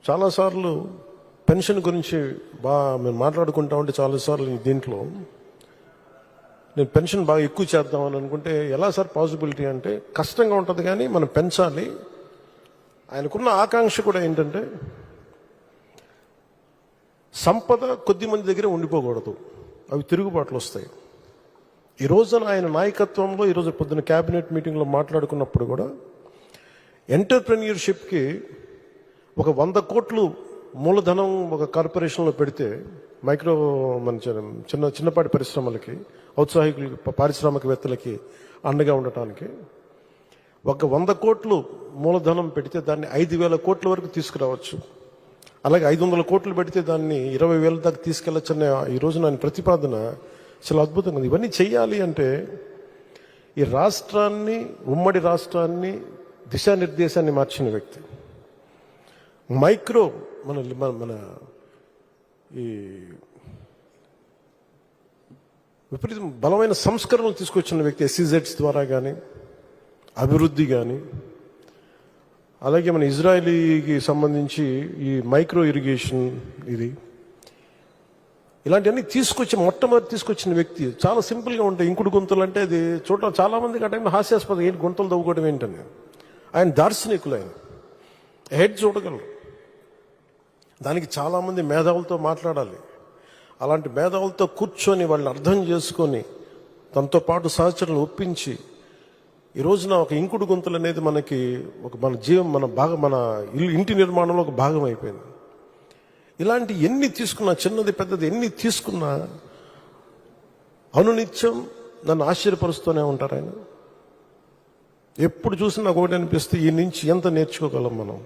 చాలాసార్లు పెన్షన్ గురించి మేము మాట్లాడుకుంటా ఉంటే చాలాసార్లు దీంట్లో నేను పెన్షన్ బాగా ఎక్కువ చేద్దామని అనుకుంటే ఎలా సార్ పాసిబిలిటీ అంటే కష్టంగా ఉంటుంది, కానీ మనం పెంచాలి. ఆయనకున్న ఆకాంక్ష కూడా ఏంటంటే సంపద కొద్ది మంది దగ్గర ఉండిపోకూడదు, అవి తిరుగుబాట్లు వస్తాయి. ఈ రోజున ఆయన నాయకత్వంలో ఈరోజు పొద్దున క్యాబినెట్ మీటింగ్లో మాట్లాడుకున్నప్పుడు కూడా ఎంటర్ప్రెన్యూర్షిప్కి ఒక 100 కోట్లు మూలధనం ఒక కార్పొరేషన్లో పెడితే మైక్రో మన చిన్నపాటి పరిశ్రమలకి, ఔత్సాహికులకి, పారిశ్రామికవేత్తలకి అండగా ఉండటానికి ఒక 100 కోట్లు మూలధనం పెడితే దాన్ని 5,000 కోట్ల వరకు తీసుకురావచ్చు. అలాగే 500 కోట్లు పెడితే దాన్ని 20,000 దాకా తీసుకెళ్లొచ్చనే ఈ రోజున ఆయన ప్రతిపాదన చాలా అద్భుతంగా ఉంది. ఇవన్నీ చెయ్యాలి అంటే ఈ రాష్ట్రాన్ని, ఉమ్మడి రాష్ట్రాన్ని దిశానిర్దేశాన్ని మార్చిన వ్యక్తి, మైక్రో మన ఈ విపరీత బలమైన సంస్కరణలు తీసుకొచ్చిన వ్యక్తి, SEZs ద్వారా కానీ అభివృద్ధి కానీ, అలాగే మన ఇజ్రాయలీకి సంబంధించి ఈ మైక్రో ఇరిగేషన్ ఇలాంటివన్నీ మొట్టమొదటి తీసుకొచ్చిన వ్యక్తి. చాలా సింపుల్గా ఉంటాయి. ఇంకుడు గుంతలు అంటే అది చూడటం చాలా మందికి ఆ టైంలో హాస్యాస్పదం, ఏంటి గుంతలు తవ్వుకోవడం ఏంటని. ఆయన దార్శనికులు, ఆయన హెడ్ చూడగలరు. దానికి చాలామంది మేధావులతో మాట్లాడాలి. అలాంటి మేధావులతో కూర్చొని వాళ్ళని అర్థం చేసుకొని తనతో పాటు సహచరులను ఒప్పించి ఈ రోజున ఒక ఇంకుడు గుంతలు అనేది మనకి మన ఇంటి నిర్మాణంలో ఒక భాగం అయిపోయింది. ఇలాంటి ఎన్ని తీసుకున్నా, చిన్నది పెద్దది ఎన్ని తీసుకున్నా అనునిత్యం నన్ను ఆశ్చర్యపరుస్తూనే ఉంటారు ఆయన. ఎప్పుడు చూసినా ఒకటి అనిపిస్తే ఈ నుంచి ఎంత నేర్చుకోగలం మనం,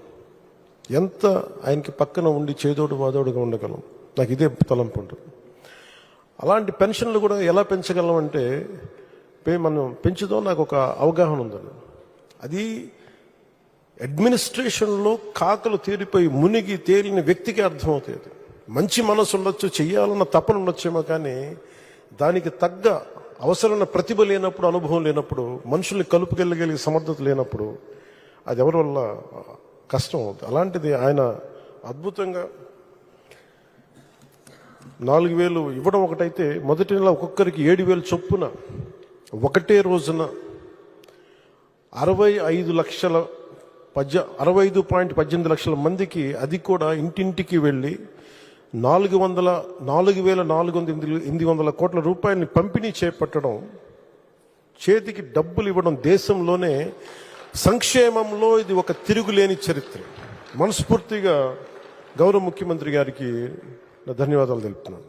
ఎంత ఆయనకి పక్కన ఉండి చేదోడు వాదోడుగా ఉండగలం. నాకు ఇదే తలంపు ఉంటుంది. అలాంటి పెన్షన్లు కూడా ఎలా పెంచగలం అంటే మనం పెంచుదాం, నాకు ఒక అవగాహన ఉందని. అది అడ్మినిస్ట్రేషన్లో కాకలు తీరిపోయి మునిగి తేలిన వ్యక్తికి అర్థమవుతుంది. మంచి మనసు ఉండొచ్చు, చెయ్యాలన్న తపన ఉండొచ్చేమో, కానీ దానికి తగ్గ అవసరమైన ప్రతిభ లేనప్పుడు, అనుభవం లేనప్పుడు, మనుషుల్ని కలుపుకెళ్ళగలిగే సమర్థత లేనప్పుడు అది ఎవరి వల్ల కష్టం అవుతుంది. అలాంటిది ఆయన అద్భుతంగా 4,000 ఇవ్వడం ఒకటైతే, మొదటి నెల ఒక్కొక్కరికి 7,000 చొప్పున ఒకటే రోజున 65.18 లక్షల మందికి, అది కూడా ఇంటింటికి వెళ్ళి 4,408 కోట్ల రూపాయలని పంపిణీ చేపట్టడం, చేతికి డబ్బులు ఇవ్వడం, దేశంలోనే సంక్షేమంలో ఇది ఒక తిరుగులేని చరిత్ర. మనస్ఫూర్తిగా గౌరవ ముఖ్యమంత్రి గారికి ధన్యవాదాలు తెలుపుతున్నాను.